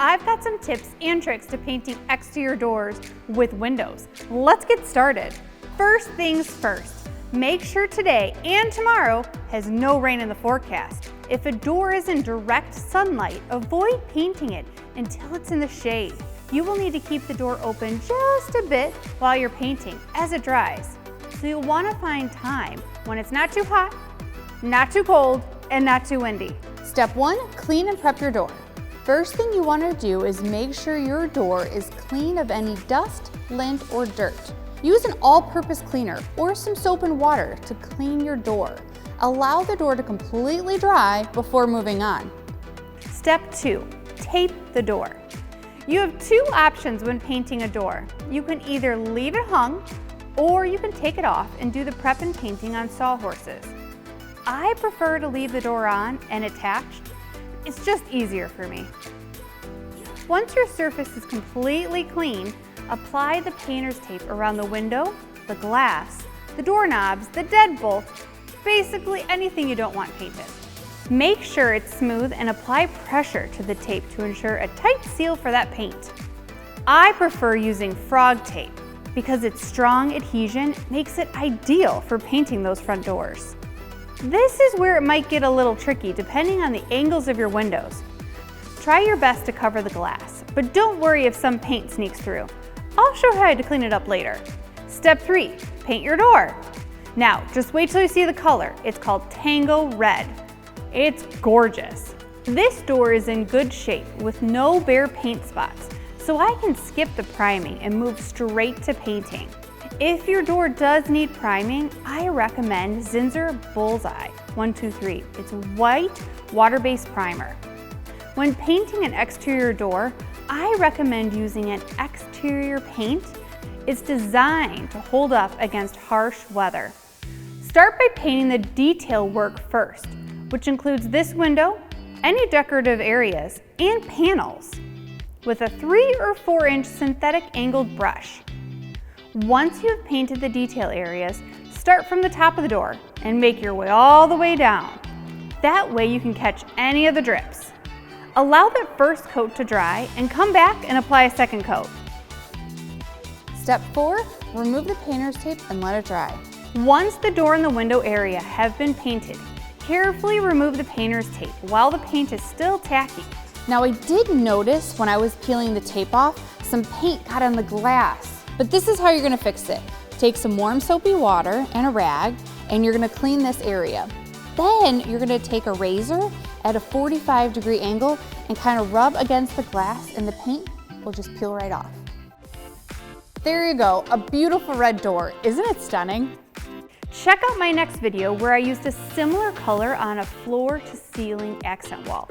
I've got some tips and tricks to painting exterior doors with windows. Let's get started. First things first, make sure today and tomorrow has no rain in the forecast. If a door is in direct sunlight, avoid painting it until it's in the shade. You will need to keep the door open just a bit while you're painting as it dries. So you'll want to find time when it's not too hot, not too cold, and not too windy. Step 1, clean and prep your door. First thing you want to do is make sure your door is clean of any dust, lint, or dirt. Use an all-purpose cleaner or some soap and water to clean your door. Allow the door to completely dry before moving on. Step 2, tape the door. You have two options when painting a door. You can either leave it hung or you can take it off and do the prep and painting on sawhorses. I prefer to leave the door on and attached. It's just easier for me. Once your surface is completely clean, apply the painter's tape around the window, the glass, the doorknobs, the deadbolt, basically anything you don't want painted. Make sure it's smooth and apply pressure to the tape to ensure a tight seal for that paint. I prefer using frog tape because its strong adhesion makes it ideal for painting those front doors. This is where it might get a little tricky depending on the angles of your windows. Try your best to cover the glass, but don't worry if some paint sneaks through. I'll show you how to clean it up later. Step 3, paint your door. Now, just wait till you see the color. It's called Tango Red. It's gorgeous. This door is in good shape with no bare paint spots, so I can skip the priming and move straight to painting. If your door does need priming, I recommend Zinsser Bullseye 123. It's a white, water-based primer. When painting an exterior door, I recommend using an exterior paint. It's designed to hold up against harsh weather. Start by painting the detail work first, which includes this window, any decorative areas, and panels, with a 3 or 4 inch synthetic angled brush. Once you have painted the detail areas, start from the top of the door and make your way all the way down. That way you can catch any of the drips. Allow that first coat to dry and come back and apply a second coat. Step 4, remove the painter's tape and let it dry. Once the door and the window area have been painted, carefully remove the painter's tape while the paint is still tacky. Now I did notice when I was peeling the tape off, some paint got on the glass. But this is how you're gonna fix it. Take some warm soapy water and a rag, and you're gonna clean this area. Then you're gonna take a razor at a 45-degree angle and kind of rub against the glass, and the paint will just peel right off. There you go, a beautiful red door. Isn't it stunning? Check out my next video where I used a similar color on a floor-to-ceiling accent wall.